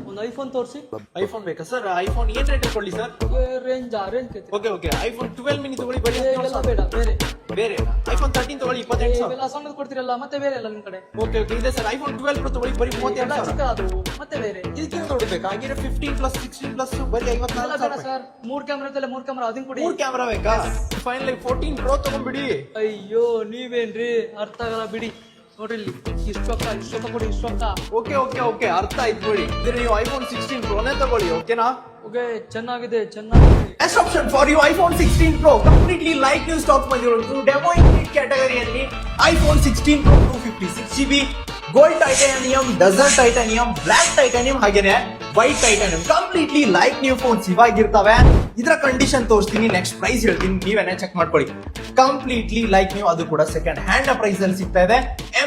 ಒಂದು ಐಫೋನ್ ತೋರಿಸಿ. ಐಫೋನ್ ಬೇಕಾ ಸರ್? ಐಫೋನ್ ಏನ್ ರೇಟ್ ಕೊಡ್ಲಿ sir? Range okay okay, iPhone 12 mini ತಗೊಳ್ಳಿ. ಬರೀ ಬೇಡ, ಬೇರೆ ಬೇರೆ ಐಫೋನ್ 13 ತಗೊಳ್ಳಿ, 28,000. ಇವೆಲ್ಲ ಸಣ್ಣದು ಕೊಡ್ತಿರಲ್ಲ, ಮತ್ತೆ ಬೇರೆ ಎಲ್ಲ ನಿಮ್ ಕಡೆ. ಓಕೆ ಓಕೆ, ಇದೆ ಸರ್. ಐಫೋನ್ 12 ಪ್ರೋ ತಗೊಳ್ಳಿ, ಬರೀ 32,000. ಅದು ಮತ್ತೆ ಬೇರೆ ಇದಕ್ಕೆ ನೋಡ್ಬೇಕಾ? ಹಾಗಿದ್ರೆ 15 ಪ್ಲಸ್ 16 ಪ್ಲಸ್ ಬರೀ 54,000. ಸರ್, 3 ಕ್ಯಾಮ್ರಾ 3 ಕ್ಯಾಮ್ರಾ ಅದನ್ನ ಕೊಡಿ. 3 ಕ್ಯಾಮೆರಾ ಬೇಕಾ? ಫೈನಲಿ 14 ಪ್ರೋ ತಗೊಂಡ್ಬಿಡಿ. ಅಯ್ಯೋ ನೀವೇನ್ರಿ, ಅರ್ಥ ಆಗಲ್ಲ ಬಿಡಿ. ನೋಡ್ರಿ ಇಲ್ಲಿ ಇಷ್ಟೊಕ್ಕ ಕೊಡಿ, ಇಷ್ಟೊಕ್ಕ. ಓಕೆ ಓಕೆ ಓಕೆ, ಅರ್ಥ ಆಯ್ತು ಬಿಡಿ. ಇದ್ರೆ ನೀವು ಐಫೋನ್ 16 ಪ್ರೋನೇ ತಗೊಳ್ಳಿ, ಓಕೆನಾ? ಓಕೆ, ಚೆನ್ನಾಗಿದೆ. Best option for you iPhone 16 pro. Completely like new stock ಬಂದಿರೋದು ಡೆಮೋ ಇನ್ ಕ್ಯಾಟಗರಿಯಲ್ಲಿ iPhone 16 pro 256GB gold titanium, desert titanium, black titanium ಹಾಗೇನೆ white titanium. Completely like new phones ಇವಾಗಿರ್ತವೆ. ಇದರ ಕಂಡೀಷನ್ ತೋರಿಸ್ತೀನಿ, ನೆಕ್ಸ್ಟ್ ಪ್ರೈಸ್ ಹೇಳ್ತೀನಿ, ನೀವೇನೆ check ಮಾಡ್ಕೊಳ್ಳಿ. Completely like new, ಅದು ಕೂಡ ಸೆಕೆಂಡ್ ಹ್ಯಾಂಡ್ ಪ್ರೈಸ್ ಅಲ್ಲಿ ಸಿಗ್ತಾ ಇದೆ.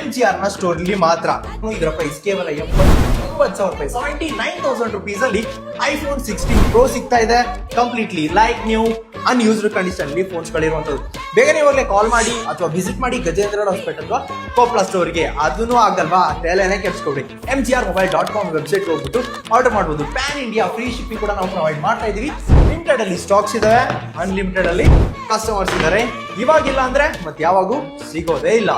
MGR ನ ಸ್ಟೋರ್ ಅಲ್ಲಿ ಮಾತ್ರ. ಇದರ ಪ್ರೈಸ್ ಕೇವಲ 79,000 ರೂಪಾಯಿ, 79,000 rupees ಅಲ್ಲಿ ಐಫೋನ್ 16 ಪ್ರೋ ಸಿಗ್ತಾ ಇದೆ. Completely like new unused condition ಅಲ್ಲಿ ಫೋನ್ಸ್ ಗಳಿರುವಂತದ್ದು. ಬೇಗನೆ ಇವಾಗಲೇ ಕಾಲ್ ಮಾಡಿ ಅಥವಾ ವಿಸಿಟ್ ಮಾಡಿ ಗಜೇಂದ್ರ ಹಾಸ್ಪಿಟಲ್ ಅಥವಾ ಕೊಪ್ಪಳ ಸ್ಟೋರ್ಗೆ. ಅದನ್ನು ಆಗಲ್ವಾ, ತಲೆನೇ ಕೆಡಿಸ್ಕೊಬಿಡಿ. mgrmobile.com ವೆಬ್ಸೈಟ್ ಹೋಗ್ಬಿಟ್ಟು ಆರ್ಡರ್ ಮಾಡಬಹುದು. ಪ್ಯಾನ್ ಇಂಡಿಯಾ ಫ್ರೀ ಶಿಪ್ಪಿಂಗ್ ಕೂಡ ನಾವು ಪ್ರೊವೈಡ್ ಮಾಡ್ತಾ ಇದೀವಿ. ಲಿಮಿಟೆಡ್ ಅಲ್ಲಿ ಸ್ಟಾಕ್ಸ್ ಇದಾವೆ, ಅನ್ಲಿಮಿಟೆಡ್ ಅಲ್ಲಿ ಕಸ್ಟಮರ್ಸ್ ಇದಾರೆ. ಇವಾಗಿಲ್ಲ ಅಂದ್ರೆ ಮತ್ತೆ ಯಾವಾಗೂ ಸಿಗೋದೇ ಇಲ್ಲ.